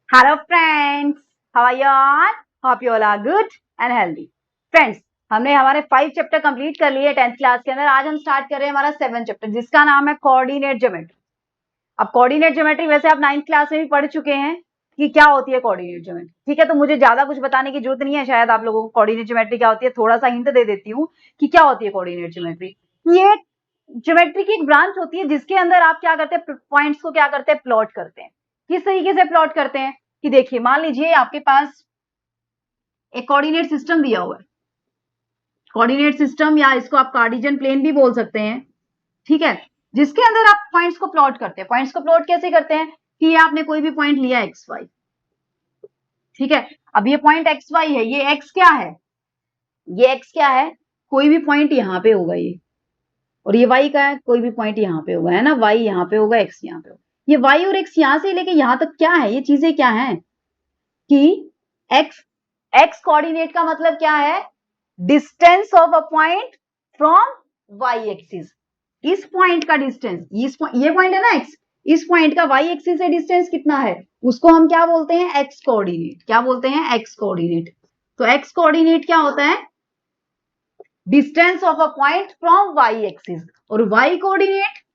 Hello friends, how are you all? Hope you all are good and healthy. Friends, हमने हमारे 5 chapter complete कर लिए 10th class के अंदर। आज हम स्टार्ट कर रहे हैं हमारा 7th चैप्टर जिसका नाम है कोऑर्डिनेट ज्योमेट्री। अब कोऑर्डिनेट ज्योमेट्री वैसे आप 9th क्लास में भी पढ़ चुके हैं कि क्या होती है कोऑर्डिनेट ज्योमेट्री। ठीक है, तो मुझे ज्यादा कुछ बताने की जरूरत नहीं है शायद आप लोगों को। कोऑर्डिनेट ज्योमेट्री क्या होती है थोड़ा सा हिंट दे देती हूँ कि क्या होती है कोऑर्डिनेट ज्योमेट्री। ये ज्योमेट्री की एक ब्रांच होती है जिसके अंदर आप क्या करते हैं, पॉइंट्स को क्या करते हैं, प्लॉट करते हैं। किस तरीके से प्लॉट करते हैं कि देखिए, मान लीजिए आपके पास एक कोऑर्डिनेट सिस्टम दिया हुआ है। कोऑर्डिनेट सिस्टम या इसको आप कार्टेशियन प्लेन भी बोल सकते हैं। ठीक है, जिसके अंदर आप पॉइंट्स को प्लॉट करते हैं। पॉइंट्स को प्लॉट कैसे करते हैं कि ये आपने कोई भी पॉइंट लिया एक्स वाई। ठीक है, अब ये पॉइंट एक्स वाई है, ये एक्स क्या है, ये एक्स क्या है, कोई भी पॉइंट यहाँ पे होगा ये, और ये वाई का है, कोई भी पॉइंट यहाँ पे होगा, है ना। वाई यहाँ पे होगा, एक्स यहाँ पे होगा। ये वाई और एक्स यहां से लेके यहां तक क्या है, ये चीजें क्या है कि एक्स एक्स कोऑर्डिनेट का मतलब क्या है, distance of a point from Y axis. इस पॉइंट का डिस्टेंस, ये पॉइंट है ना एक्स, इस पॉइंट का वाई एक्सिस से डिस्टेंस कितना है उसको हम क्या बोलते हैं, एक्स कोऑर्डिनेट। क्या बोलते हैं, एक्स कोऑर्डिनेट। तो एक्स कोऑर्डिनेट क्या होता है, distance of a point from Y axis. और वाई कोऑर्डिनेट,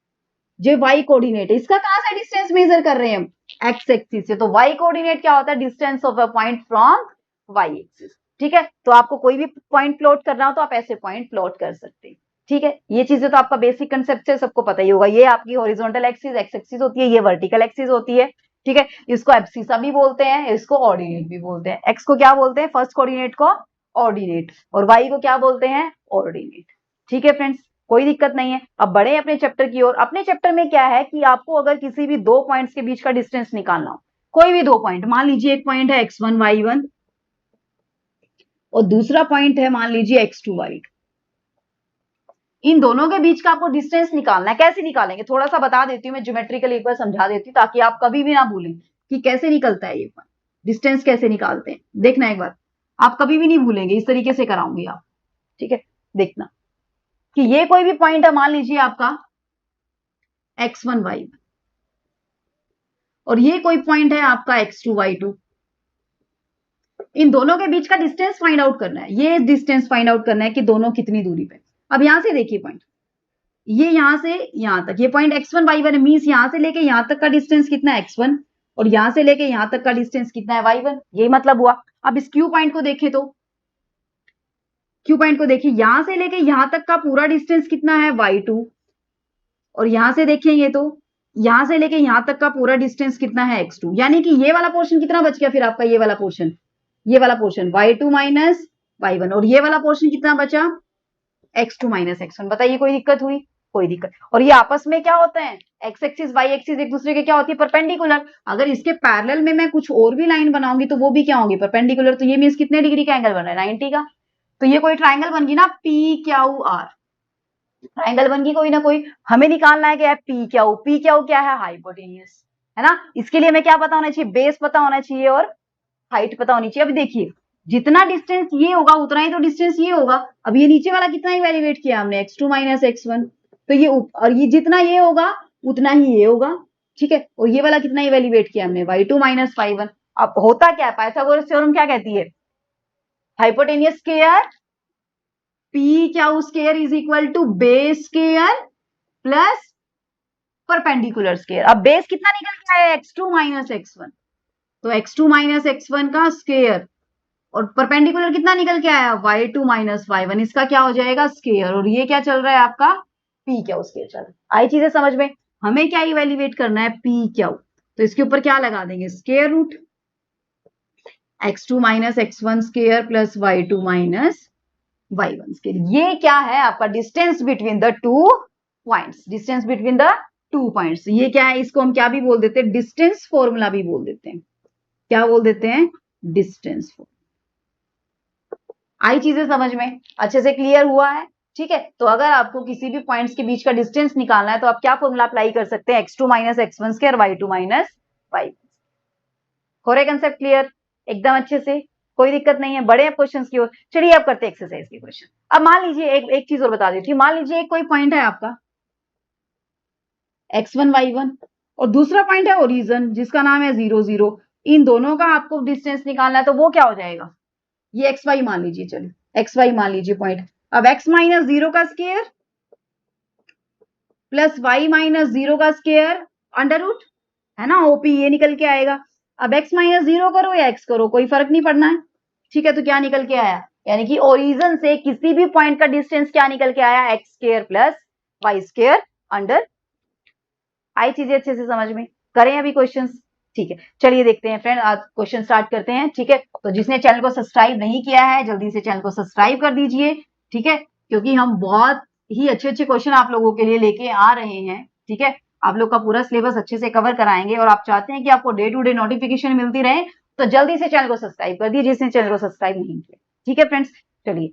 जो वाई कोऑर्डिनेट है इसका कहां से डिस्टेंस मेजर कर रहे हैं हम, एक्स एक्सिस से। तो वाई कोऑर्डिनेट क्या होता है, distance of a point from Y axis. ठीक है, तो आपको कोई भी पॉइंट प्लॉट करना हो तो आप ऐसे पॉइंट प्लॉट कर सकते हैं। ठीक है, ये चीजें तो आपका बेसिक कंसेप्ट है, सबको पता ही होगा। ये आपकी हॉरिजॉन्टल एक्सिस एक्स एक्सिस होती है, ये वर्टिकल एक्सिस होती है। ठीक है, इसको एब्सिसा भी बोलते हैं, इसको ऑर्डिनेट भी बोलते हैं। एक्स को क्या बोलते हैं, फर्स्ट कोऑर्डिनेट को ऑर्डिनेट, और वाई को क्या बोलते हैं, ऑर्डिनेट। ठीक है फ्रेंड्स, कोई दिक्कत नहीं है। अब बढ़े अपने चैप्टर की ओर। अपने चैप्टर में क्या है कि आपको अगर किसी भी दो पॉइंट्स के बीच का डिस्टेंस निकालना हो, कोई भी दो पॉइंट, मान लीजिए एक पॉइंट है x1 y1 और दूसरा पॉइंट है मान लीजिए x2 y2। इन दोनों के बीच का आपको डिस्टेंस निकालना है। कैसे निकालेंगे थोड़ा सा बता देती हूँ मैं, ज्योमेट्रिकली एक बार समझा देती हूँ ताकि आप कभी भी ना भूलें कि कैसे निकलता है ये पॉइंट, डिस्टेंस कैसे निकालते हैं। देखना एक बार, आप कभी भी नहीं भूलेंगे, इस तरीके से कराऊंगी आप। ठीक है, देखना कि ये कोई भी पॉइंट है, मान लीजिए आपका x1 y1 और ये कोई पॉइंट है आपका x2 y2। इन दोनों के बीच का डिस्टेंस फाइंड आउट करना है। ये डिस्टेंस फाइंड आउट करना है कि दोनों कितनी दूरी पे। अब यहां से देखिए पॉइंट, ये यहां से यहां तक, ये पॉइंट x1 y1 मींस यहां से लेके यहां तक का डिस्टेंस कितना है x1, और यहां से लेके यहां तक का डिस्टेंस कितना है y1। ये मतलब हुआ। अब इस क्यू पॉइंट को देखें तो, क्यू पॉइंट को देखिए, यहां से लेके यहां तक का पूरा डिस्टेंस कितना है y2, और यहां से देखेंगे तो यहां से लेके यहां तक का पूरा डिस्टेंस कितना है x2। यानी कि ये वाला पोर्शन कितना बच गया फिर आपका, ये वाला पोर्शन, ये वाला पोर्शन y2 माइनस y1, और ये वाला पोर्शन कितना बचा, x2 माइनस x1। बताइए कोई दिक्कत हुई, कोई दिक्कत। और ये आपस में क्या होते हैं, एक्स एक्सिस वाई एक्सिस एक दूसरे के क्या होती है, परपेंडिकुलर। अगर इसके पैरेलल में मैं कुछ और भी लाइन बनाऊंगी तो वो भी क्या होंगी, परपेंडिकुलर। तो ये मीन्स कितने डिग्री का एंगल बन रहा है, 90 का। तो ये कोई ट्राइंगल बन गई ना, पी क्यू आर, ट्राइंगल बन गई कोई ना कोई। हमें निकालना है क्या, पी क्यू। पी क्यू क्या है, हाइपोटेन्यूस, है ना। इसके लिए हमें क्या पता होना चाहिए, बेस पता होना चाहिए और हाइट पता होनी चाहिए। अभी देखिए, जितना डिस्टेंस ये होगा उतना ही तो डिस्टेंस ये होगा। अब ये नीचे वाला कितना इवेल्युएट किया हमने, x2 माइनस x1। तो ये और ये जितना ये होगा उतना ही ये होगा। ठीक है, और ये वाला कितना इवेल्युएट किया हमने, y2 माइनस y1। अब होता क्या है, पाइथागोरस थ्योरम क्या कहती है, hypotenuse square P Q square is equal to base square plus perpendicular square. अब बेस कितना निकल के आया, x2 माइनस x1, तो x2 माइनस x1 का स्क्वायर, और परपेंडिकुलर कितना निकल के आया, y2 माइनस y1, इसका क्या हो जाएगा, स्क्वायर। और ये क्या चल रहा है आपका, पी क्यू स्क्वायर चल रहा है। आई चीजें समझ में। हमें क्या इवेल्युएट करना है, पी क्यू। तो इसके ऊपर क्या लगा देंगे, square root x2 minus x1 square plus y2 minus y1 square. ये क्या है आपका, distance between the two points, distance between the two points. ये क्या है, इसको हम क्या भी बोल देते हैं, डिस्टेंस फॉर्मूला भी बोल देते हैं। क्या बोल देते हैं, डिस्टेंस फॉर्मूला। आई चीजें समझ में, अच्छे से क्लियर हुआ है। ठीक है, तो अगर आपको किसी भी पॉइंट्स के बीच का डिस्टेंस निकालना है तो आप क्या फॉर्मूला अप्लाई कर सकते हैं, x2 minus x1 square y2 minus y1। हो रहा है कंसेप्ट क्लियर एकदम अच्छे से, कोई दिक्कत नहीं है। बड़े क्वेश्चंस की ओर चलिए, अब करते हैं एक्सरसाइज के क्वेश्चन। अब मान लीजिए एक चीज और बता देती हूँ। मान लीजिए एक कोई पॉइंट है आपका x1 y1 और दूसरा पॉइंट है ओरिजिन जिसका नाम है 0 0। इन दोनों का आपको डिस्टेंस निकालना है, तो वो क्या हो जाएगा, ये एक्स वाई मान लीजिए, चलिए एक्स वाई मान लीजिए पॉइंट। अब एक्स माइनस 0 का स्क्वायर प्लस वाई माइनस 0 का स्क्वायर अंडर रूट, है ना, ओपी ये निकल के आएगा। अब एक्स माइनस 0 करो या एक्स करो, कोई फर्क नहीं पड़ना है, ठीक है। तो क्या निकल के आया, यानी कि ओरिजिन से किसी भी पॉइंट का डिस्टेंस क्या निकल के आया, X square plus Y square under. आई चीजें अच्छे से समझ में, करें अभी क्वेश्चंस, ठीक है। चलिए देखते हैं फ्रेंड, आज क्वेश्चन स्टार्ट करते हैं, ठीक है। तो जिसने चैनल को सब्सक्राइब नहीं किया है जल्दी से चैनल को सब्सक्राइब कर दीजिए, ठीक है, क्योंकि हम बहुत ही अच्छे अच्छे क्वेश्चन आप लोगों के लिए लेके आ रहे हैं, ठीक है। आप लोग का पूरा सिलेबस अच्छे से कवर कराएंगे और आप चाहते हैं कि आपको डे टू डे नोटिफिकेशन मिलती रहे, तो जल्दी से चैनल को सब्सक्राइब कर दीजिए जिसने चैनल को सब्सक्राइब नहीं किया, ठीक है फ्रेंड्स। चलिए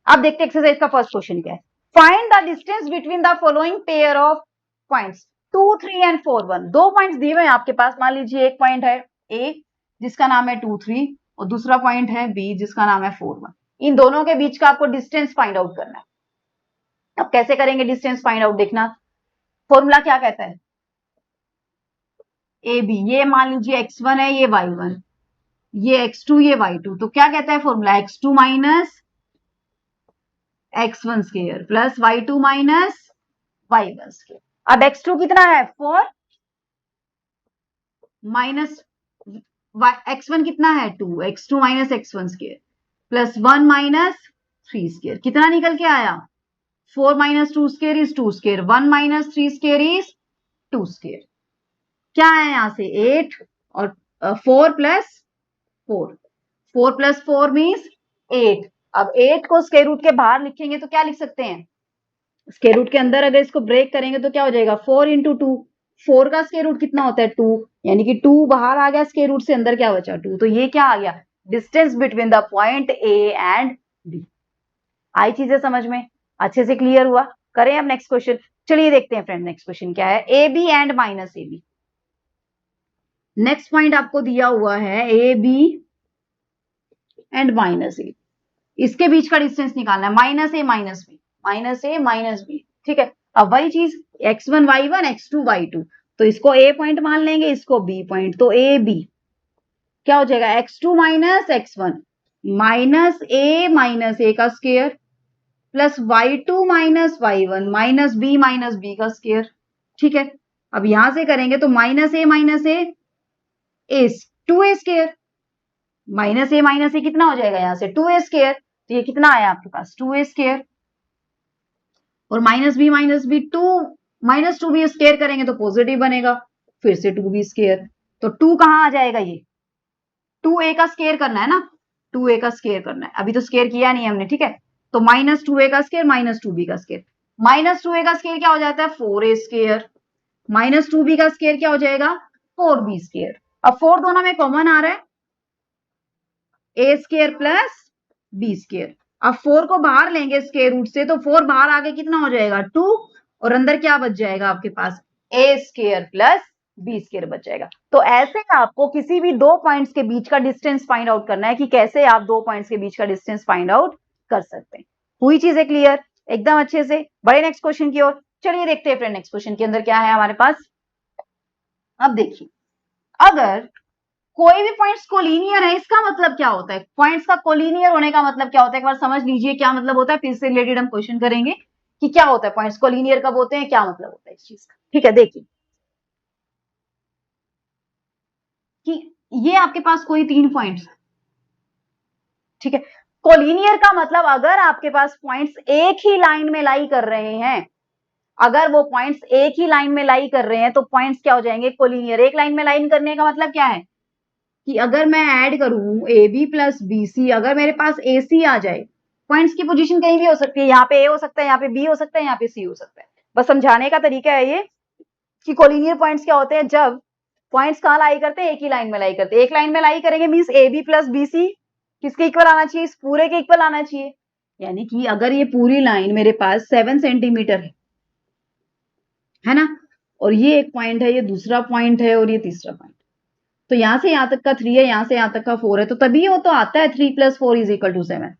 अब देखते हैं एक्सरसाइज का फर्स्ट क्वेश्चन क्या है। Find the distance between the following pair of points 2, 3 and 4, 1। दो पॉइंट्स दिए हुए हैं आपके पास, मान लीजिए एक पॉइंट है ए जिसका नाम है 2, 3 और दूसरा पॉइंट है बी जिसका नाम है 4, 1। इन दोनों के बीच का आपको डिस्टेंस फाइंड आउट करना है। अब कैसे करेंगे डिस्टेंस फाइंड आउट, देखना फॉर्मूला क्या कहता है, ए बी, ये मान लीजिए x1 है, ये y1, ये x2, ये y2, तो क्या कहता है formula, x2 minus x1 square plus y2 minus y1 square. अब x2 कितना है 4 माइनस x1 कितना है 2, x2 minus x1 square plus 1 minus 3 square, कितना निकल के आया 4 minus 2 square is 2 square, 1 minus 3 square is 2 square. क्या है यहां से 8 और 4 प्लस 4, 4 प्लस 4 मीन्स 8। अब 8 को स्क्वायर रूट के बाहर लिखेंगे तो क्या लिख सकते हैं, स्क्वायर रूट के अंदर अगर इसको ब्रेक करेंगे तो क्या हो जाएगा 4 इंटू 2, 4 का स्क्वायर रूट कितना होता है 2, यानी कि 2 बाहर आ गया स्क्वायर रूट से, अंदर क्या बचा 2, तो ये क्या आ गया distance between the point A and B. आई चीजें समझ में, अच्छे से क्लियर हुआ। करें अब नेक्स्ट क्वेश्चन, चलिए देखते हैं फ्रेंड नेक्स्ट क्वेश्चन क्या है, A B and minus A B. Next point आपको दिया हुआ है A B and minus A, इसके बीच का डिस्टेंस निकालना है, minus A minus B, minus A minus B, ठीक है। अब वही चीज x1 y1 x2 y2, तो इसको ए पॉइंट मान लेंगे, इसको बी पॉइंट, तो ए बी क्या हो जाएगा x2 minus x1 minus A का square plus y2 minus y1 minus B का स्क्वायर, ठीक है। अब यहां से करेंगे तो minus A is 2a square, minus A कितना हो जाएगा यहां से 2a स्क्वायर, तो ये कितना आया आपके पास 2a स्क्वायर, और minus B 2 minus 2b square करेंगे तो पॉजिटिव बनेगा, फिर से 2b स्क्वायर, तो 2 कहां आ जाएगा, ये 2a का स्क्वायर करना है ना, 2a का स्क्वायर करना है, अभी तो स्क्वायर किया नहीं हमने, ठीक है। तो माइनस 2a का स्क्वायर माइनस 2b का स्क्वायर, माइनस 2a का स्क्वायर क्या हो जाता है 4a स्क्वायर, माइनस 2b का स्क्वायर क्या हो जाएगा 4b स्क्वायर। अब 4 दोनों में कॉमन आ रहा है, ए स्क्वायर प्लस बी स्क्वायर। अब 4 को बाहर लेंगे स्क्वायर रूट से, तो 4 बाहर आके कितना हो जाएगा 2, और अंदर क्या बच जाएगा आपके पास ए स्क्वायर प्लस बी स्क्वायर बच जाएगा। तो ऐसे आपको किसी भी दो पॉइंट्स के बीच का डिस्टेंस फाइंड आउट करना है कि कैसे आप दो पॉइंट्स के बीच का डिस्टेंस फाइंड आउट कर सकते हैं। हुई चीजें क्लियर एकदम अच्छे से, बड़े नेक्स्ट क्वेश्चन की ओर। चलिए देखते हैं फ्रेंड नेक्स्ट क्वेश्चन के अंदर क्या है हमारे पास। अब देखिए, अगर कोई भी पॉइंट्स कोलिनियर है, इसका मतलब क्या होता है, पॉइंट्स का कोलिनियर होने का मतलब क्या होता है, एक बार समझ लीजिए क्या मतलब होता है, फिर से रिलेटेड हम क्वेश्चन करेंगे कि क्या होता है पॉइंट्स कोलिनियर कब होते हैं, क्या मतलब होता है इस चीज का, ठीक है। देखिए कि ये आपके पास कोई 3 पॉइंट्स, ठीक है। कोलिनियर का मतलब अगर आपके पास पॉइंट्स एक ही लाइन में लाई कर रहे हैं, अगर वो पॉइंट्स एक ही लाइन में लाई कर रहे हैं तो पॉइंट्स क्या हो जाएंगे कोलिनियर। एक लाइन में लाइन करने का मतलब क्या है कि अगर मैं ऐड करूं A B plus B C, अगर मेरे पास ए सी आ जाए, पॉइंट्स की पोजीशन कहीं भी हो सकती है, यहाँ पे ए हो सकता है, यहाँ पे बी हो सकता है, यहाँ पे सी हो सकता है। बस समझाने का तरीका है ये कि कोलिनियर पॉइंट्स क्या होते हैं, जब पॉइंट्स कहाँ लाई करते हैं, एक ही लाइन में लाई करते हैं। एक लाइन में लाई करेंगे means A B plus B C किसके इक्वल आना चाहिए, इस पूरे के इक्वल आना चाहिए। यानी कि अगर ये पूरी लाइन मेरे पास 7 सेंटीमीटर है ना, और ये एक पॉइंट है, ये दूसरा पॉइंट है, और ये तीसरा पॉइंट, तो यहां से यहां तक का 3 है, यहां से यहां तक का 4 है, तो तभी वो तो आता है 3 + 4 = 7,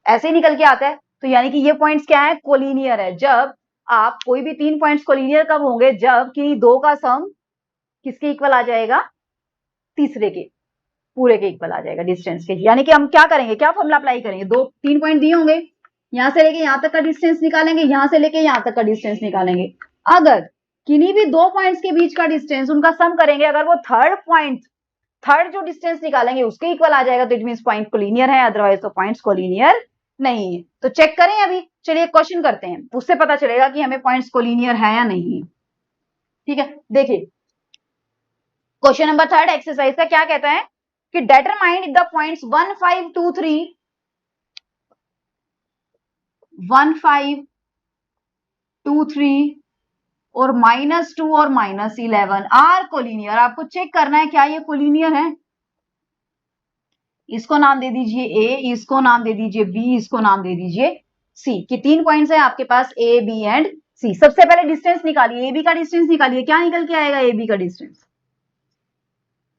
ऐसे ही निकल के आता है। तो यानी कि ये पॉइंट्स क्या है कोलिनियर है। जब आप कोई भी 3 पॉइंट्स कोलिनियर कब होंगे, जब कि दो का सम किसके इक्वल आ जाएगा, तीसरे के पूरे के इक्वल आ जाएगा डिस्टेंस के। यानी कि हम क्या करेंगे, क्या फॉर्मूला अप्लाई करेंगे, 3 पॉइंट दिए होंगे, यहां से लेके यहां तक का डिस्टेंस निकालेंगे, यहां से लेके यहां तक का डिस्टेंस निकालेंगे। अगर किन्हीं भी 2 पॉइंट्स के बीच का डिस्टेंस उनका सम करेंगे, अगर वो थर्ड जो डिस्टेंस निकालेंगे उसके इक्वल आ जाएगा तो इट मींस पॉइंट कोलिनियर है, अदरवाइज तो पॉइंट्स कोलिनियर नहीं है। तो चेक करें अभी, चलिए क्वेश्चन करते हैं, उससे पता चलेगा कि हमें पॉइंट्स कोलिनियर है या नहीं है। ठीक है, देखिए क्वेश्चन नंबर 3 एक्सरसाइज का क्या कहता है कि डिटरमाइन द पॉइंट्स 1, 5, 2, 3 1, 5, 2, 3 और -2 और -11 आर कोलिनियर। आपको चेक करना है क्या ये कोलिनियर है। इसको नाम दे दीजिए ए, इसको नाम दे दीजिए बी, इसको नाम दे दीजिए सी, कि 3 पॉइंट्स है आपके पास ए, बी एंड सी। सबसे पहले डिस्टेंस निकालिए, ए बी का डिस्टेंस निकालिए, क्या निकल के आएगा ए बी का डिस्टेंस,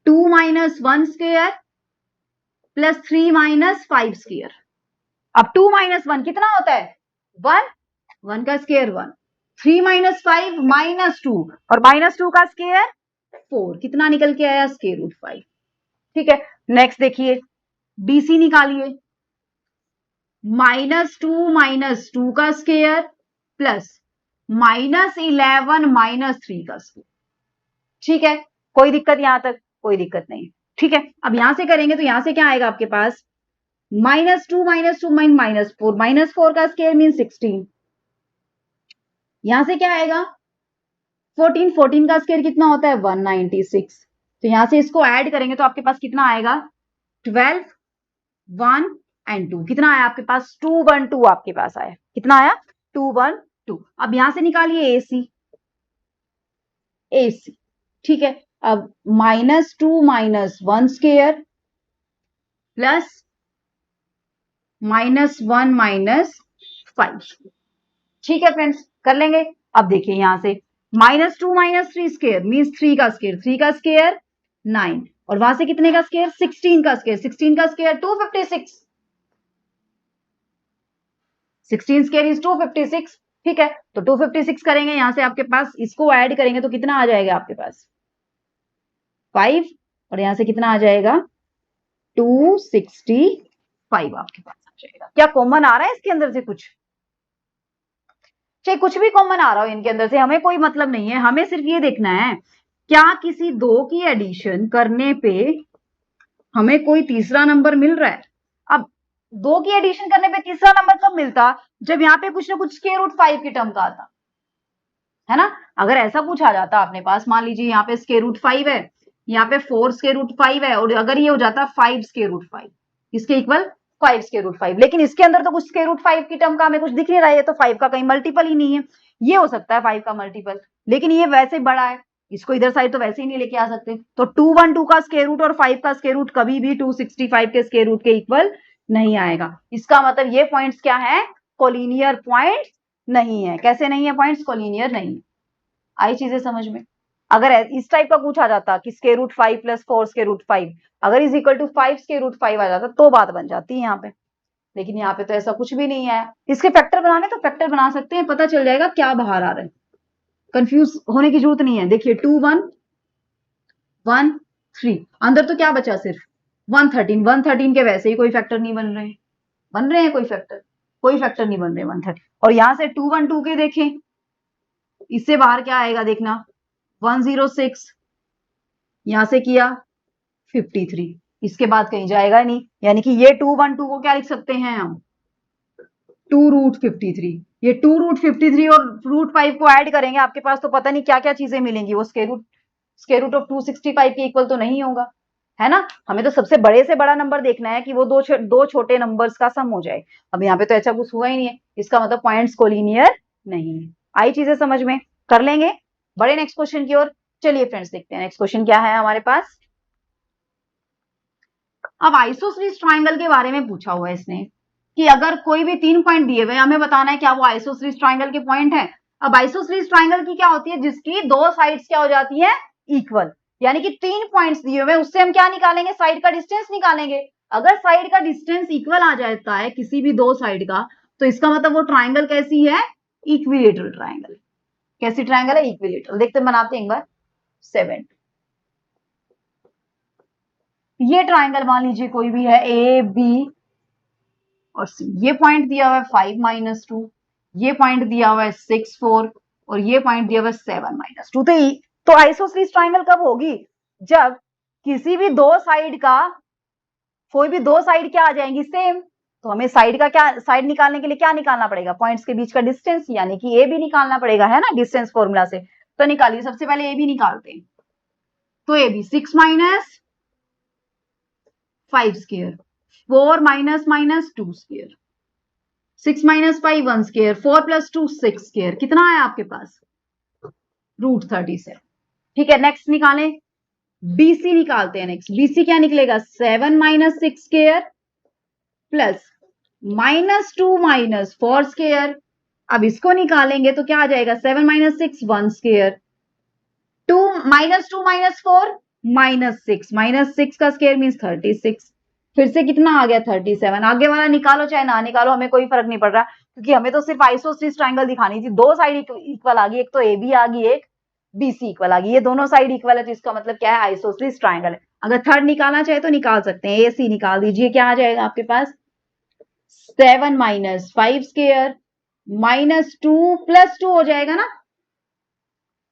2 - 1 स्क्वायर प्लस 3 - 5 स्क्वायर। अब 2 - 1 कितना होता है 1, 1 का स्क्वायर 1, 3 - 5 -2 और -2 का स्क्वायर 4, कितना निकल के आया स्क्वायर रूट 5। ठीक है, नेक्स्ट देखिए BC निकालिए, -2 का स्क्वायर प्लस -11 -3 का स्क्वायर। ठीक है, कोई दिक्कत यहां तक, कोई दिक्कत नहीं। ठीक है, अब यहां से करेंगे तो यहां से क्या आएगा आपके पास, -2 -4 -4 का स्क्वायर मीन 16। यहां से क्या आएगा 14 का स्क्वायर कितना होता है 196। तो यहां से इसको ऐड करेंगे तो आपके पास कितना आएगा 12, 1 एंड 2, कितना आया आपके पास 212 आपके पास आया, कितना आया 212। अब यहां से निकालिए AC। ठीक है, अब -2 - 1 स्क्वायर प्लस -1 - 5। ठीक है फ्रेंड्स, कर लेंगे। अब देखिए यहां से -2 - 3 स्क्वायर मीन्स 3 का स्क्वायर, 3 का स्क्वायर 9 और वहां से कितने का स्क्वायर 16 का स्क्वायर, 16 का स्क्वायर 256, 16 स्क्वायर इज 256। ठीक है, तो 256 करेंगे, यहां से आपके पास इसको ऐड करेंगे तो कितना आ जाएगा आपके पास 5 और यहां से कितना आ जाएगा 265 आपके पास आ जाएगा। क्या कॉमन आ रहा है इसके अंदर से कुछ, चाहे कुछ भी कॉमन आ रहा हो इनके अंदर से, हमें कोई मतलब नहीं है, हमें सिर्फ ये देखना है क्या किसी दो की एडिशन करने पे हमें कोई तीसरा नंबर मिल रहा है। अब 2 की एडिशन करने पे तीसरा नंबर कब मिलता, जब यहाँ पे कुछ ना कुछ स्क्वायर रूट 5 की टर्म का आता है ना। अगर ऐसा कुछ आ जाता अपने पास, मान लीजिए यहाँ पे स्क्वायर रूट 5 है, यहाँ पे 4 स्क्वायर रूट 5 है और अगर ये हो जाता 5 स्क्वायर रूट 5 इसके इक्वल 5 स्क्वायर रूट 5, लेकिन इसके अंदर तो कुछ स्क्वायर रूट 5 की टर्म का हमें कुछ दिख नहीं रहा है, तो 5 का कहीं मल्टीपल ही नहीं है। ये हो सकता है 5 का मल्टीपल, लेकिन ये वैसे बड़ा है, इसको इधर साइड तो वैसे ही नहीं लेके आ सकते। तो 212 का स्क्वायर रूट और 5 का स्क्वायर रूट कभी भी 265 के स्क्वायर रूट के इक्वल नहीं आएगा। इसका मतलब ये पॉइंट्स क्या है कोलिनियर पॉइंट्स नहीं है। कैसे नहीं है पॉइंट्स कोलिनियर नहीं है। आई चीजें समझ में। अगर इस टाइप का पूछा जाता कि square root 5 plus 4 square root 5 अगर is equal to 5 square root 5 आ जाता तो बात बन जाती है यहाँ पे, लेकिन यहाँ पे तो ऐसा कुछ भी नहीं है। इसके फैक्टर बनाने तो फैक्टर बना सकते हैं, पता चल जाएगा क्या बाहर आ रहा है, कंफ्यूज होने की जरूरत नहीं है। देखिए 2 1 1 3 अंदर तो क्या बचा सिर्फ 113, 113 के वैसे ही कोई फैक्टर नहीं बन रहे हैं, बन रहे हैं कोई फैक्टर नहीं बन रहे 130। और यहां से 212 के देखें, इससे बाहर क्या आएगा देखना 106, यहां से किया 53, इसके बाद कहीं जाएगा नहीं, यानी कि ये 212 को क्या लिख सकते हैं हम 2√53। ये 2√53 और √5 को ऐड करेंगे आपके पास तो पता नहीं क्या क्या चीजें मिलेंगी, वो स्क्वायर रूट ऑफ 265 के इक्वल तो नहीं होगा, है ना। हमें तो सबसे बड़े से बड़ा नंबर देखना है कि वो दो छोटे नंबर्स का सम हो जाए। अब यहाँ पे तो ऐसा कुछ हुआ ही नहीं है, इसका मतलब पॉइंट्स कोलिनियर नहीं है। आई चीजें समझ में, कर लेंगे, बड़े नेक्स्ट क्वेश्चन की ओर। चलिए फ्रेंड्स देखते हैं नेक्स्ट क्वेश्चन क्या है हमारे पास। अब आइसोसेलेस ट्राइंगल के बारे में पूछा हुआ है इसने कि अगर कोई भी 3 पॉइंट दिए हुए हमें बताना है क्या वो आइसोसेलेस ट्राइंगल के पॉइंट है। अब आइसोसेलेस ट्राइंगल की क्या होती है, जिसकी दो साइड्स क्या हो जाती है इक्वल, यानी कि 3 पॉइंट्स दिए हुए उससे हम क्या निकालेंगे साइड का डिस्टेंस निकालेंगे। अगर साइड का डिस्टेंस इक्वल आ जाता है किसी भी दो साइड का तो इसका मतलब वो ट्राइंगल कैसी है इक्विलेटरल ट्राइंगल। कैसी ट्राइंगल है इक्विलेटरल। देखते बनाते हैं एक बार 7 ये ट्राइंगल मान लीजिए कोई भी है ए बी और सी, ये पॉइंट दिया हुआ है 5-2, ये पॉइंट दिया हुआ है 6-4 और ये पॉइंट दिया हुआ है 7-2। तो आइसोसेलेस ट्राइंगल कब होगी? जब किसी भी दो साइड का, कोई भी दो साइड क्या आ जाएंगी सेम, तो हमें साइड का क्या, साइड निकालने के लिए क्या निकालना पड़ेगा? पॉइंट्स के बीच का डिस्टेंस, यानी कि ए बी निकालना पड़ेगा, है ना, डिस्टेंस फॉर्मूला से। तो निकालिए, सबसे पहले ए बी निकालते हैं। तो A B 6 minus 5 square, 4 minus 2 square, 6 minus 5 1 square, 4 plus 2 6 square, कितना आया आपके पास? √37। ठीक है, नेक्स्ट निकालें, बीसी निकालते हैं। नेक्स्ट बीसी क्या निकलेगा? 7 minus 6 square plus -2 minus 4 square. अब इसको निकालेंगे तो क्या आ जाएगा? 7 माइनस 6 1 स्क्वायर, 2 माइनस 4 -6 का स्क्वायर मीन्स 36। फिर से कितना आ गया? 37। आगे वाला निकालो चाहे ना निकालो, हमें कोई फर्क नहीं पड़ रहा, क्योंकि हमें तो सिर्फ आइसोसेलेस ट्राइंगल दिखानी थी। दो साइड इक्वल आ गई, एक तो ए बी आ गई, एक बीसी इक्वल आ गई। ये दोनों साइड इक्वल है तो इसका मतलब क्या है? आइसोसेलेस ट्राइंगल है। अगर थर्ड निकालना चाहे तो निकाल सकते हैं, ए सी निकाल दीजिए। क्या आ जाएगा आपके पास? 7 माइनस 5 स्क्वायर -2 प्लस 2 हो जाएगा ना।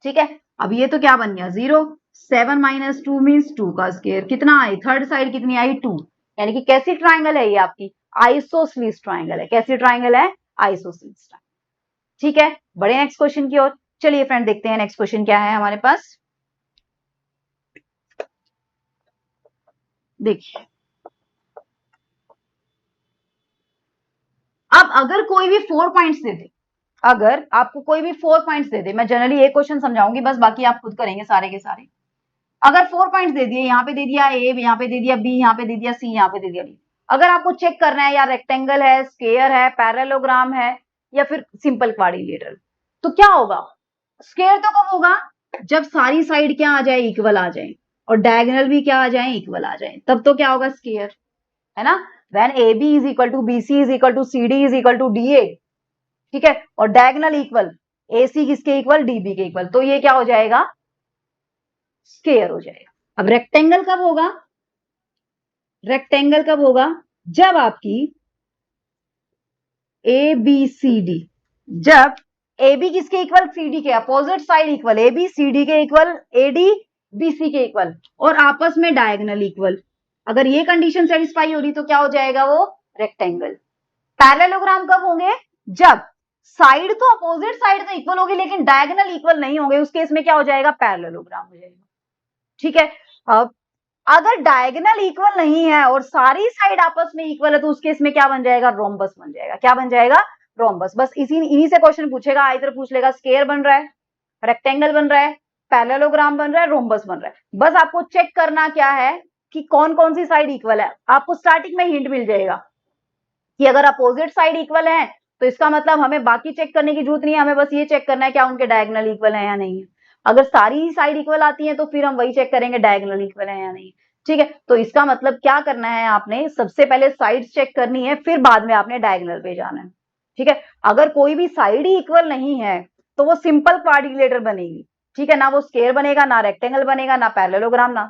ठीक है, अब ये तो क्या बन गया? 0। 7 माइनस 2 मीन्स 2 का स्क्वायर, कितना आई? थर्ड साइड कितनी आई? 2। यानी कि कैसी ट्राइंगल है ये आपकी? आइसोसेलेस ट्राइंगल है। कैसी ट्राइंगल है? Isosceles triangle. ठीक है, बड़े नेक्स्ट क्वेश्चन की ओर। चलिए फ्रेंड, देखते हैं नेक्स्ट क्वेश्चन क्या है हमारे पास। देखिए, अब अगर कोई भी 4 पॉइंट्स दे दे, अगर आपको कोई भी 4 पॉइंट्स दे दे, मैं जनरली एक क्वेश्चन समझाऊंगी बस, बाकी आप खुद करेंगे सारे के सारे। अगर 4 पॉइंट्स दे दिए, यहाँ पे दे दिया ए, यहाँ पे दे दिया बी, यहाँ पे दे दिया सी, यहाँ पे दे दिया डी। अगर आपको चेक करना है या रेक्टेंगल है, स्क्वायर है, पैरेललोग्राम है या फिर सिंपल क्वाड्रिलेटरल, तो क्या होगा? स्क्वायर तो कब होगा? जब सारी साइड क्या आ जाए? इक्वल आ जाए, और डायगोनल भी क्या आ जाए? इक्वल आ जाए, तब तो क्या होगा? स्क्वायर, है ना। When A B is equal to B C is equal to C D is equal to D A, ठीक है, और डायगोनल इक्वल, ए सी किसके इक्वल? डी बी के इक्वल, तो ये क्या हो जाएगा? स्क्वायर हो जाएगा। अब रेक्टेंगल कब होगा? रेक्टेंगल कब होगा? जब आपकी ए बी सी डी, जब ए बी किसके इक्वल? सी डी के, opposite side equal, A B C D के equal, A D B C के इक्वल, और आपस में डायगोनल इक्वल। अगर ये कंडीशन सेटिस्फाई हो रही तो क्या हो जाएगा? वो रेक्टेंगल। पैरेललोग्राम कब होंगे? जब साइड तो अपोजिट साइड तो इक्वल होगी लेकिन डायगोनल इक्वल नहीं होंगे, उस केस में क्या हो जाएगा? पैरेललोग्राम हो जाएगा। ठीक है, अब अगर डायगोनल इक्वल नहीं है और सारी साइड आपस में इक्वल है तो उस केस में क्या बन जाएगा? रोम्बस बन जाएगा। क्या बन जाएगा? रोम्बस। बस इन्हीं से क्वेश्चन पूछेगा, इधर पूछ लेगा स्क्वायर बन रहा है, रेक्टेंगल बन रहा है, पैरेललोग्राम बन रहा है, रोम्बस बन रहा है। बस आपको चेक करना क्या है कि कौन कौन सी साइड इक्वल है। आपको स्टार्टिंग में हिंट मिल जाएगा कि अगर अपोजिट साइड इक्वल है तो इसका मतलब हमें बाकी चेक करने की जरूरत नहीं है, हमें बस ये चेक करना है क्या उनके डायगोनल इक्वल है या नहीं है। अगर सारी साइड इक्वल आती है तो फिर हम वही चेक करेंगे डायगोनल इक्वल है या नहीं। ठीक है, तो इसका मतलब क्या करना है? आपने सबसे पहले साइड चेक करनी है, फिर बाद में आपने डायगोनल पे जाना है। ठीक है, अगर कोई भी साइड ही इक्वल नहीं है तो वो सिंपल क्वाड्रिलेटर बनेगी। ठीक है, ना वो स्क्वायर बनेगा, ना रेक्टेंगल बनेगा, ना पैरेललोग्राम, ना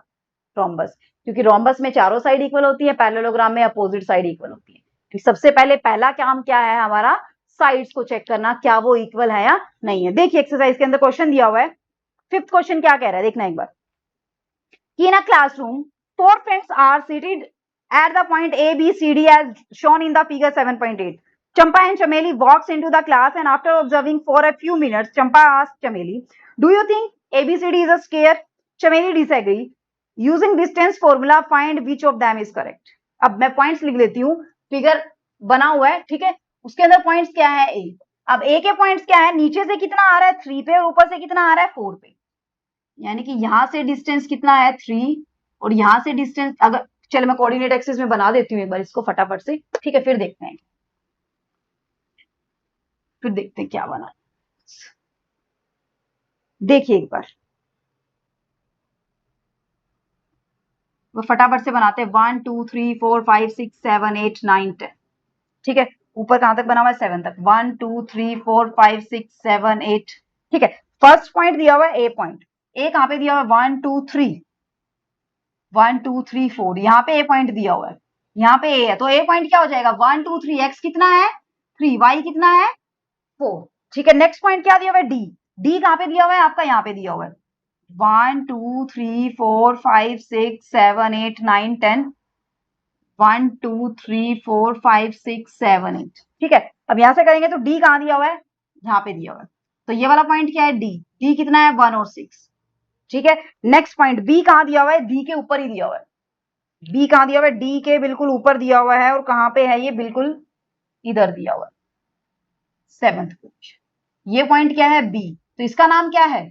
रोम्बस, क्योंकि रोम्बस में चारों साइड इक्वल होती है, पैरेललोग्राम में अपोजिट साइड इक्वल होती है। सबसे पहले पहला काम क्या है हमारा? साइड्स को चेक करना, क्या वो इक्वल है या नहीं है। देखिए एक्सरसाइज के अंदर क्वेश्चन दिया हुआ है। फिफ्थ क्वेश्चन क्या कह रहा है, देखना एक बार। कि in a classroom 4 friends are seated at the point A, B, C, D as shown in the figure 7.8. Champa and Chameli walks into the class and after observing for a few minutes, Champa asked Chameli, "Do you think ABCD is a square?" Chameli disagreed. Using distance formula, find which of them is correct. अब मैं points लिख लेती हूँ, figure बना हुआ है, ठीक है, उसके अंदर पॉइंट्स क्या है? ए। अब ए के पॉइंट्स क्या है? नीचे से कितना आ रहा है? 3 पे, और ऊपर से कितना आ रहा है? 4 पे। यानी कि यहां से डिस्टेंस कितना है? 3, और यहां से डिस्टेंस, अगर चलो मैं कोऑर्डिनेट एक्सिस में बना देती हूँ एक बार इसको फटाफट से, ठीक है, फिर देखते हैं, फिर देखते हैं क्या बना। देखिए एक बार वो फटाफट से बनाते हैं। 1 2 3 4 5 6 7 8 9 10, ठीक है, ऊपर कहां तक बना हुआ है? 7 तक। 1 2 3 4 5 6 7 8, ठीक है। फर्स्ट पॉइंट दिया हुआ है ए पॉइंट, ए कहां पे दिया हुआ है? 1 2 3, 1 2 3 4, यहाँ पे ए पॉइंट दिया हुआ है, यहाँ पे ए है, तो ए पॉइंट क्या हो जाएगा 1 2 3, एक्स कितना है 3, वाई कितना है 4। ठीक है, नेक्स्ट पॉइंट क्या दिया हुआ है डी, डी कहाँ पे दिया हुआ है आपका, यहाँ पे दिया हुआ है 1 2 3 4 5 6 7 8 9 10, 1 2 3 4 5 6 7 8। ठीक है, अब यहां से करेंगे तो डी कहाँ दिया हुआ है, यहाँ पे दिया हुआ है, तो ये वाला पॉइंट क्या है डी, डी कितना है 1 और 6। ठीक है, नेक्स्ट पॉइंट बी कहाँ दिया हुआ है, डी के ऊपर ही दिया हुआ है, बी कहाँ दिया हुआ है, डी के बिल्कुल ऊपर दिया हुआ है, और कहाँ पे है ये, बिल्कुल इधर दिया हुआ है 7th पोजीशन। ये पॉइंट क्या है बी, तो इसका नाम क्या है,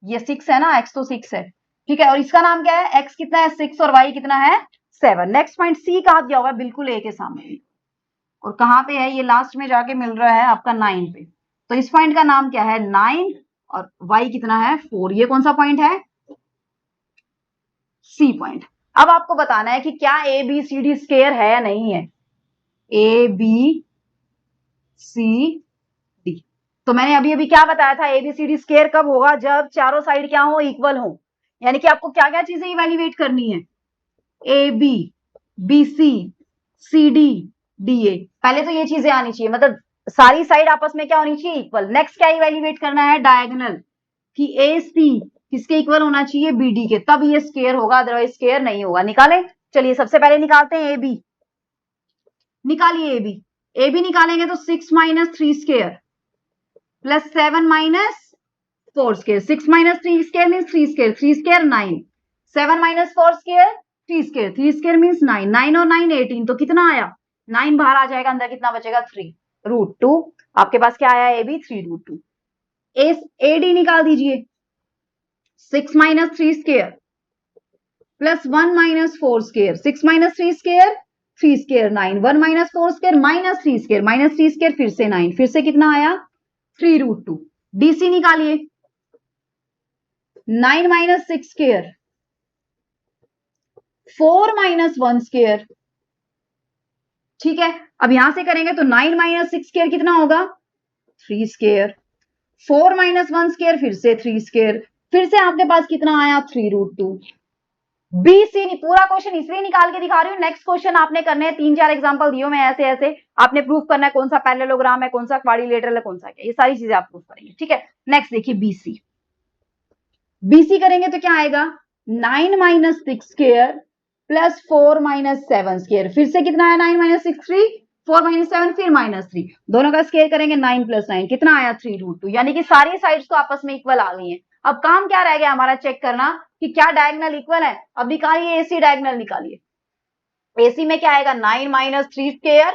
ये 6 है ना, एक्स तो 6 है। ठीक है, और इसका नाम क्या है, एक्स कितना है 6 और वाई कितना है 7। नेक्स्ट पॉइंट सी कहाँ दिया हुआ है, बिल्कुल ए के सामने, और कहाँ पे है ये, लास्ट में जाके मिल रहा है आपका 9 पे, तो इस पॉइंट का नाम क्या है 9, और y कितना है 4। ये कौन सा पॉइंट है, सी पॉइंट। अब आपको बताना है कि क्या A B C D square है या नहीं है, ए बी सी डी। तो मैंने अभी अभी क्या बताया था, A B C D square कब होगा, जब चारों साइड क्या हो, इक्वल हो। यानी कि आपको क्या क्या चीजें इवेल्युएट करनी है, A B, B C, C D, D A, पहले तो ये चीजें आनी चाहिए, मतलब सारी साइड आपस में क्या होनी चाहिए, इक्वल। नेक्स्ट क्या इवेल्युएट करना है, डायगोनल, कि ए सी किसके इक्वल होना चाहिए, बी डी के, तब ये स्केयर होगा, अदरवाइज स्केयर नहीं होगा। निकालें, चलिए सबसे पहले निकालते हैं ए बी, निकालिए ए बी निकालेंगे तो 6 minus 3 square plus 7 minus 4 square, 6 minus 3 square means 3 square, 3 square 9, 7 minus 4 square 3 square, 3 square means 9, 9 और 9 18, तो कितना आया 9 बाहर आ जाएगा, अंदर कितना बचेगा 3 रूट 2। आपके पास क्या आया A B 3 root 2। A D निकाल दीजिए, 6 minus 3 square plus 1 minus 4 square, 6 minus 3 square 3 square 9, 1 minus 4 square minus 3 square, minus 3 square फिर से 9, फिर से कितना आया 3 रूट 2। डीसी निकालिए, 9 माइनस 6 स्केयर 4 माइनस 1 स्केयर। ठीक है, अब यहां से करेंगे तो 9 माइनस 6 स्केयर कितना होगा 3 स्केयर, 4 माइनस 1 स्केयर फिर से 3 स्केयर, फिर से आपके पास कितना आया 3 रूट 2। बी सी, पूरा क्वेश्चन इसलिए निकाल के दिखा रही हूँ, नेक्स्ट क्वेश्चन आपने करने हैं, 3-4 एग्जांपल दियो मैं ऐसे ऐसे, आपने प्रूफ करना है कौन सा पैरेललोग्राम है, कौन सा क्वाड्रिलेटरल है, कौन सा क्या, ये सारी चीजें आप प्रूफ करेंगे। ठीक है, नेक्स्ट देखिए बीसी, बीसी करेंगे तो क्या आएगा 9 minus 6 square plus 4 minus 7 square, फिर से कितना है 9 माइनस 6 3, 4 माइनस 7 फिर माइनस 3, दोनों का स्केयर करेंगे 9 प्लस 9 कितना आया 3 रूट 2। यानी कि सारी साइड्स तो आपस में इक्वल आ गई हैं। अब काम क्या रह गया हमारा, चेक करना कि क्या डायगोनल इक्वल है। अब निकालिए एसी डायगोनल, निकालिए एसी में क्या आएगा 9 minus 3 square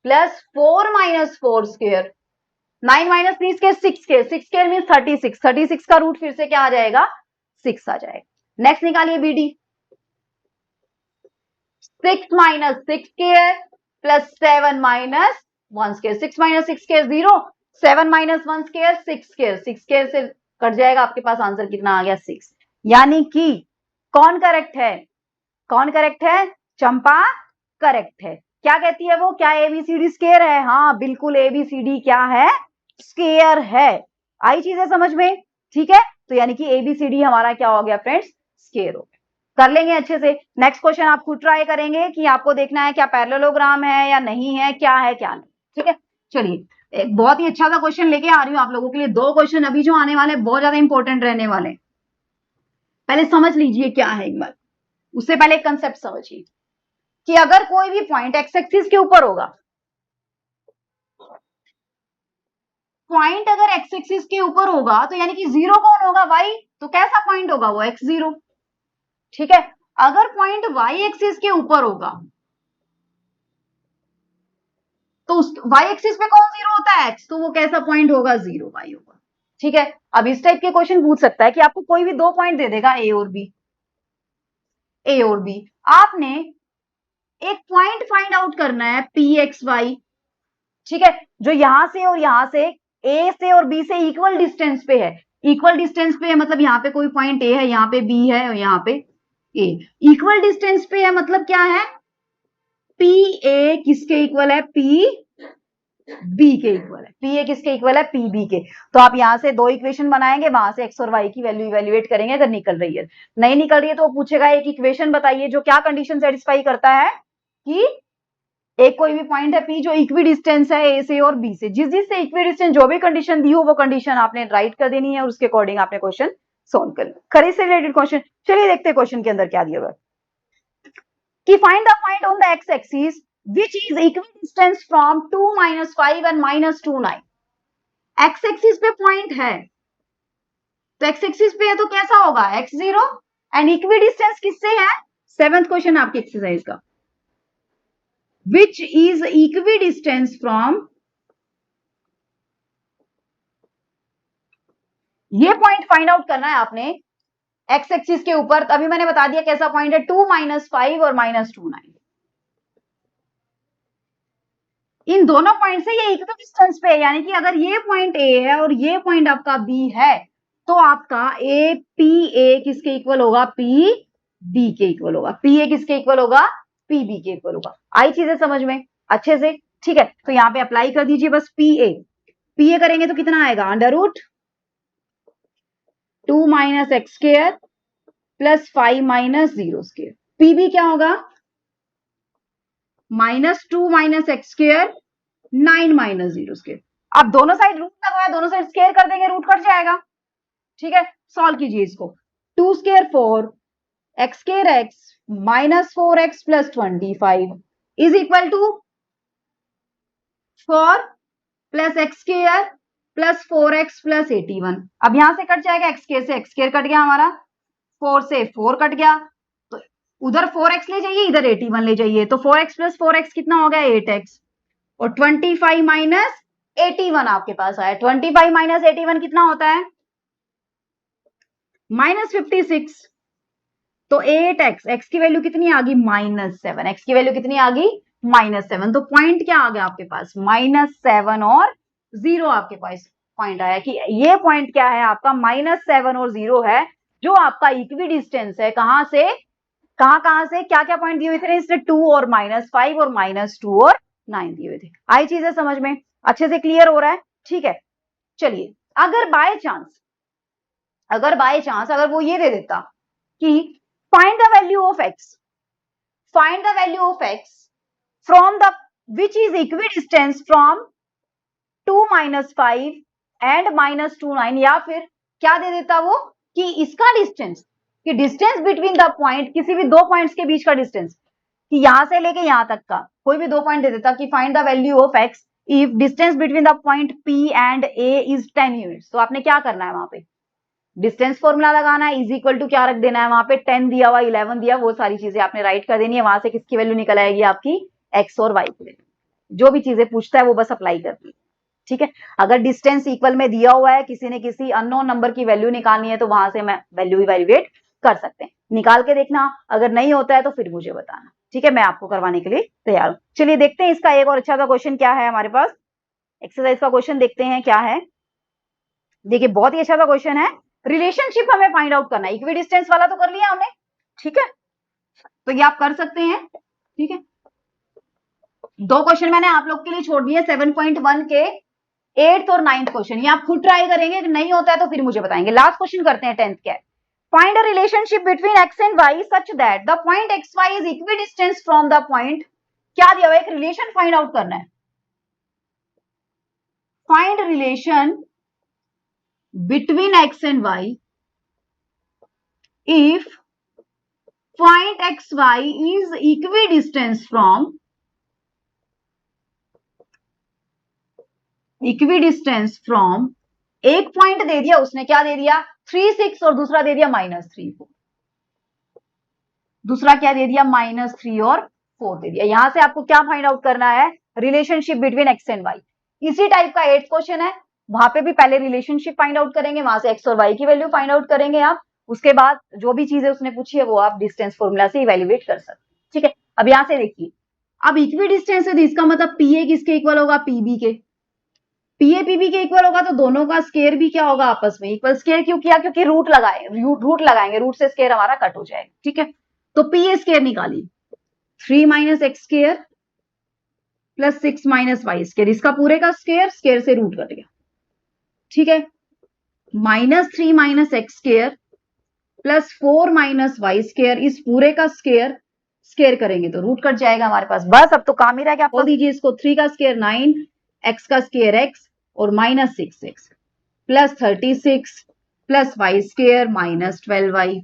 plus 4 minus 4 square, 9 minus 3 square 6 square, 6 square mean 36, 36 का रूट फिर से क्या आ जाएगा 6 आ जाएगा। नेक्स्ट निकालिए B D, 6 minus 6 square plus 7 minus 1 square, 6 minus 6 square 0, 7 minus 1 square 6 square, 6 square से कट जाएगा, आपके पास आंसर कितना आ गया 6। यानी कि कौन करेक्ट है, कौन करेक्ट है, चंपा करेक्ट है। क्या कहती है वो, क्या एबीसीडी स्केयर है, हाँ बिल्कुल एबीसीडी क्या है स्केयर है। आई चीजें समझ में, ठीक है, तो यानी कि एबीसीडी हमारा क्या हो गया फ्रेंड्स स्केयर हो गया। कर लेंगे अच्छे से। नेक्स्ट क्वेश्चन आप खुद ट्राई करेंगे कि आपको देखना है क्या पैरेललोग्राम है या नहीं है, क्या है क्या नहीं। ठीक है, चलिए एक बहुत ही अच्छा सा क्वेश्चन लेके आ रही हूँ आप लोगों के लिए। 2 क्वेश्चन अभी जो आने वाले बहुत ज्यादा इंपॉर्टेंट रहने वाले, पहले समझ लीजिए क्या है एक बार, उससे पहले एक कंसेप्ट समझिए कि अगर कोई भी पॉइंट एक्स एक्सिस के ऊपर होगा, पॉइंट अगर एक्स एक्सिस के ऊपर होगा तो यानी कि 0 कौन होगा वाई, तो कैसा पॉइंट होगा वो x0। ठीक है, अगर पॉइंट वाई एक्सिस के ऊपर होगा तो उस वाई एक्सिस पे कौन 0 होता है x, तो वो कैसा पॉइंट होगा 0 वाई होगा। ठीक है, अब इस टाइप के क्वेश्चन पूछ सकता है कि आपको कोई भी 2 पॉइंट दे देगा ए और बी, ए और बी, आपने एक पॉइंट फाइंड आउट करना है पी एक्स वाई। ठीक है, जो यहां से और यहां से ए से और बी से इक्वल डिस्टेंस पे है, इक्वल डिस्टेंस पे है मतलब यहाँ पे कोई पॉइंट ए है, यहाँ पे बी है और यहाँ पे ए, इक्वल डिस्टेंस पे है मतलब क्या है पी ए किसके इक्वल है, पी बी के इक्वल है। पी ए किसके इक्वल है? पी बी के। तो आप यहाँ से दो इक्वेशन बनाएंगे, वहां से एक्स और वाई की वैल्यू इवेल्युएट करेंगे, अगर निकल रही है। नहीं निकल रही है तो वो पूछेगा एक इक्वेशन बताइए जो क्या कंडीशन सेटिस्फाई करता है कि एक कोई भी पॉइंट है पी जो इक्वी डिस्टेंस है ए से और बी से। जिस जिससे इक्वी डिस्टेंस जो भी कंडीशन दी हो वो कंडीशन आपने राइट कर देनी है और उसके अकॉर्डिंग आपने क्वेश्चन सोल्व करना। खरीद से रिलेटेड क्वेश्चन। चलिए देखते हैं क्वेश्चन के अंदर क्या दिया हुआ है कि find the point on the x axis which is equidistant from 2 minus 5 and minus 2 9। X axis पे पॉइंट है तो एक्स एक्सिस पे है तो कैसा होगा? x0 एंड इक्विडिस्टेंस किससे है? सेवेंथ क्वेश्चन आपकी एक्सरसाइज का, which is equidistant from, ये पॉइंट फाइंड आउट करना है आपने एक्स एक्सिस के ऊपर। अभी मैंने बता दिया कैसा पॉइंट है, 2 minus 5 और minus 2 9। इन दोनों पॉइंट से ये इक्वल डिस्टेंस पे है, यानी कि अगर ये पॉइंट ए है और ये पॉइंट आपका बी है तो आपका ए पी ए किसके इक्वल होगा? पी बी के इक्वल होगा। पी ए किसके इक्वल होगा? पी बी के इक्वल होगा। आई चीजें समझ में अच्छे से? ठीक है, तो यहाँ पे अप्लाई कर दीजिए बस पी ए करेंगे तो कितना आएगा? Under root 2 minus X square plus 5 minus 0 square. P B क्या होगा? -2 minus X square 9 minus 0 square. अब दोनों साइड रूट लगा है, दोनों साइड स्क्वायर कर देंगे, रूट कट जाएगा। ठीक है, सॉल्व कीजिए इसको। 2 square 4 X square X minus 4x plus 25 is equal to 4 plus X square plus 4x plus 81। अब यहां से कट जाएगा, एक्स स्क्वायर से एक्स स्क्वायर कट गया हमारा, 4 से 4 कट गया, तो उधर 4x ले जाइए, इधर 81 ले जाइए, तो 4x प्लस 4x कितना हो गया? 8x। और 25 माइनस 81 आपके पास आया। 25 माइनस 81 कितना होता है? -56। तो 8x, x की वैल्यू कितनी आ गई? -7। x की वैल्यू कितनी आ गई? -7। तो पॉइंट क्या आ गया आपके पास? -7 और 0 आपके पास पॉइंट आया कि ये पॉइंट क्या है आपका? -7 और 0 है, जो आपका इक्वी डिस्टेंस है। कहां से कहां से? क्या क्या पॉइंट दिए हुए थे इसने? 2 और -5 और -2 और 9 दिए हुए थे। आई चीजें समझ में अच्छे से क्लियर हो रहा है? ठीक है, चलिए अगर बाय चांस अगर वो ये दे देता कि find the value of x from the which is equidistant from 2 minus 5 and -2 9, या फिर क्या दे देता वो कि इसका डिस्टेंस, कि डिस्टेंस बिटवीन द पॉइंट, किसी भी दो पॉइंट्स के बीच का डिस्टेंस, कि यहां से लेके यहां तक का कोई भी दो पॉइंट दे देता कि find the value of x if distance between the point p and a is 10 units. तो आपने क्या करना है? वहां पे डिस्टेंस फॉर्मूला लगाना है, इज इक्वल टू क्या रख देना है वहां पे? 10 दिया हुआ, 11 दिया, वो सारी चीजें आपने राइट कर देनी है। वहां से किसकी वैल्यू निकल आएगी? आपकी एक्स और वाई की वैल्यू। जो भी चीजें पूछता है वो बस अप्लाई करनी है। ठीक है, अगर डिस्टेंस इक्वल में दिया हुआ है, किसी ने किसी अननोन नंबर की वैल्यू निकालनी है, तो वहां से मैं वैल्यू इवैल्यूएट कर सकते हैं। निकाल के देखना, अगर नहीं होता है तो फिर मुझे बताना। ठीक है, मैं आपको करवाने के लिए तैयार हूं। चलिए देखते हैं इसका एक और अच्छा सा क्वेश्चन क्या है हमारे पास। एक्सरसाइज का क्वेश्चन देखते हैं क्या है। देखिए बहुत ही अच्छा सा क्वेश्चन है। रिलेशनशिप हमें फाइंड आउट करना है। इक्वी डिस्टेंस वाला तो कर लिया हमने, ठीक है, तो ये आप कर सकते हैं। ठीक है, दो क्वेश्चन मैंने आप लोग के लिए छोड़ दिए 7.1 के 8th और 9th क्वेश्चन। ये आप खुद ट्राई करेंगे, नहीं होता है तो फिर मुझे बताएंगे। लास्ट क्वेश्चन करते हैं 10th के। Find a relationship between x and Y such that the point X Y is equidistance from the point, क्या दिया हुआ है? एक रिलेशन फाइंड आउट करना है। Find relation between x and y if point xy is equidistant from एक point दे दिया उसने, क्या दे दिया? 3 6 और दूसरा दे दिया -3 4। दूसरा क्या दे दिया? -3 और 4 दे दिया। यहां से आपको क्या फाइंड आउट करना है? Relationship between x and y. इसी टाइप का 8th क्वेश्चन है, वहां पे भी पहले रिलेशनशिप फाइंड आउट करेंगे, वहां से एक्स और वाई की वैल्यू फाइंड आउट करेंगे आप। उसके बाद जो भी चीजें उसने पूछी है वो आप डिस्टेंस फॉर्मूला से इवेल्युएट कर सकते हैं। ठीक है, अब यहां से देखिए, अब इक्वी डिस्टेंस है तो इसका मतलब पी ए किसके इक्वल होगा? पीबी के। पी ए पीबी के इक्वल होगा तो दोनों का स्केयर भी क्या होगा? आपस में इक्वल। स्केयर क्यों किया? क्योंकि रूट लगाएंगे, रूट से स्केयर हमारा कट हो जाएगा। ठीक है, तो पी ए स्केयर निकालिए, 3 minus x square plus 6 minus y square, इसका पूरे का स्केयर, स्केयर से रूट कट गया, ठीक है। -3 minus x square plus 4 minus y square, इस पूरे का स्केयर, स्केयर करेंगे तो रूट कट जाएगा हमारे पास। बस अब तो काम ही रह गया, बोल दीजिए इसको। 3 का स्केयर 9, एक्स का स्केयर एक्स और minus 6x plus 36 plus y square minus 12y,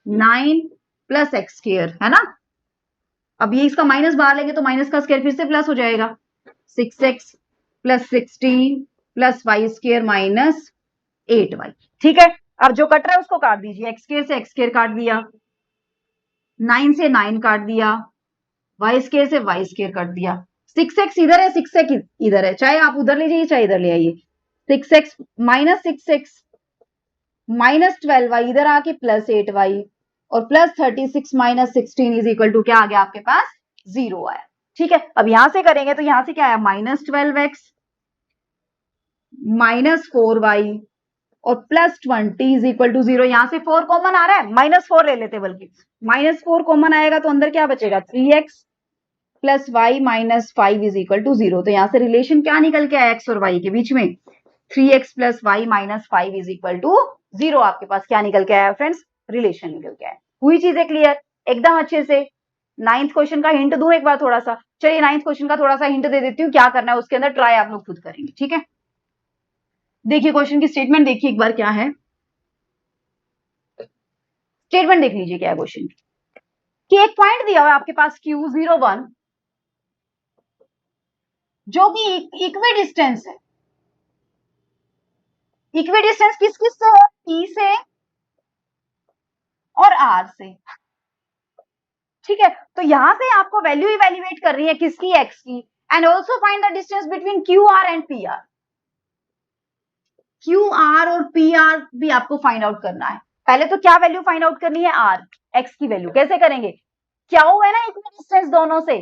9 plus x square, है ना। अब ये इसका माइनस बाहर लेंगे तो माइनस का स्केयर फिर से प्लस हो जाएगा, 6x plus 16 plus y square minus 8y, ठीक है। अब जो कट रहा है उसको काट दीजिए, एक्स स्केयर से एक्स स्केयर काट दिया, 9 से 9 काट दिया, वाई स्केयर से वाई स्केयर काट दिया, 6x इधर है, 6x इधर है, चाहे आप उधर ले जाइए चाहे इधर ले आइए। 6x minus 6x minus 12y इधर आके प्लस 8y और plus 36 minus 16 is equal to क्या आ गया आपके पास, 0 आया, ठीक है। अब यहां से करेंगे तो यहां से क्या आया, माइनस 12x माइनस 4y और प्लस 20 इज इक्वल टू 0। यहां से 4 कॉमन आ रहा है, -4 ले लेते, बल्कि -4 कॉमन आएगा तो अंदर क्या बचेगा, 3x plus y minus 5 is equal to 0। तो यहां से रिलेशन क्या निकल के आया, एक्स और वाई के बीच में, 3x plus y minus 5 is equal to 0। आपके पास क्या निकल के आया फ्रेंड्स, रिलेशन निकल के आया। हुई चीजें क्लियर एकदम अच्छे से। 9th क्वेश्चन का हिंट दूं एक बार थोड़ा सा, चलिए 9th क्वेश्चन का थोड़ा सा हिंट दे देती हूँ, क्या करना है उसके अंदर, ट्राई आप लोग खुद करेंगे, ठीक है। देखिए क्वेश्चन की स्टेटमेंट देखिए एक बार क्या है, स्टेटमेंट देख लीजिए क्या है क्वेश्चन कि एक पॉइंट दिया हुआ है आपके पास Q01 जो कि इक्वी डिस्टेंस है। इक्वी डिस्टेंस किस किस से है, P से और R से, ठीक है। तो यहां से आपको वैल्यू इवेल्युएट कर रही है किसकी, x की, and also find the distance between QR and PR। QR और PR भी आपको फाइंड आउट करना है। पहले तो क्या वैल्यू फाइंड आउट करनी है, R, x की वैल्यू। कैसे करेंगे, क्यू है ना इक्वी डिस्टेंस दोनों से,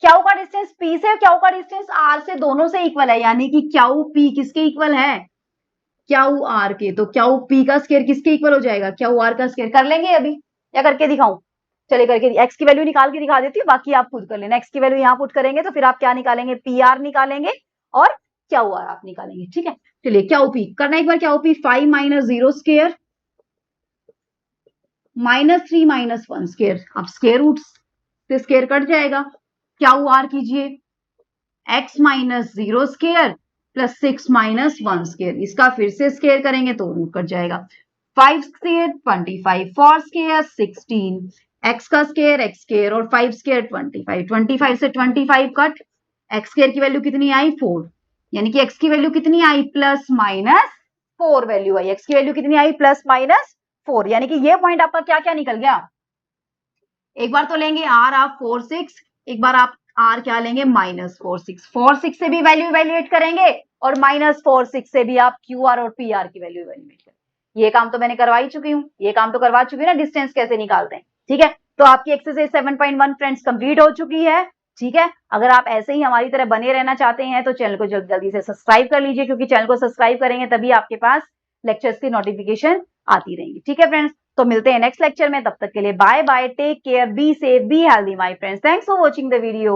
क्यू का डिस्टेंस P से, क्यू का डिस्टेंस R से, दोनों से इक्वल है, यानी कि क्यू P किसके इक्वल है, क्यू R के। तो क्यू P का स्केयर किसके इक्वल हो जाएगा, क्यू R का स्केयर। कर लेंगे अभी या करके दिखाऊं, चलिए करके, एक्स की वैल्यू निकाल के दिखा देती हूँ, बाकी आप खुद कर लेना। एक्स की वैल्यू यहाँ पुट करेंगे तो फिर आप क्या निकालेंगे, PR निकालेंगे और क्यू R आप निकालेंगे, ठीक है। चलिए क्यू P करना एक बार, Q P 5 minus 0 square minus 3 minus 1 square, अब स्केयर रूट से स्केयर कट जाएगा। क्यू R कीजिए, x minus 0 square plus 6 minus 1 square, इसका फिर से स्केयर करेंगे तो रूट कट जाएगा। 5 स्केयर 25, 4 स्केयर 16, x का स्केयर x स्केयर और 5 स्केयर 25, 25 से 25 कट, x स्केयर की वैल्यू कितनी आई, 4, यानी कि x की वैल्यू कितनी आई, प्लस माइनस 4 वैल्यू आई, x की वैल्यू कितनी आई, प्लस माइनस 4, यानी कि ये पॉइंट आपका क्या क्या निकल गया। एक बार तो लेंगे R आप 4 6, एक बार आप R क्या लेंगे, -4 6, 4 6 से भी वैल्यू इवेल्युएट करेंगे और -4 6 से भी आप QR और PR की वैल्यू इवेल्युएट करेंगे। ये काम तो मैंने करवा ही चुकी हूँ, ये काम तो करवा चुकी हूँ ना, डिस्टेंस कैसे निकालते हैं, ठीक है। तो आपकी एक्सरसाइज 7.1 फ्रेंड्स कंप्लीट हो चुकी है, ठीक है। अगर आप ऐसे ही हमारी तरह बने रहना चाहते हैं तो चैनल को जल्दी से सब्सक्राइब कर लीजिए, क्योंकि चैनल को सब्सक्राइब करेंगे तभी आपके पास लेक्चर्स की नोटिफिकेशन आती रहेंगी, ठीक है फ्रेंड्स। तो मिलते हैं नेक्स्ट लेक्चर में, तब तक के लिए bye bye, take care, be safe, be healthy my friends, thanks for watching the video.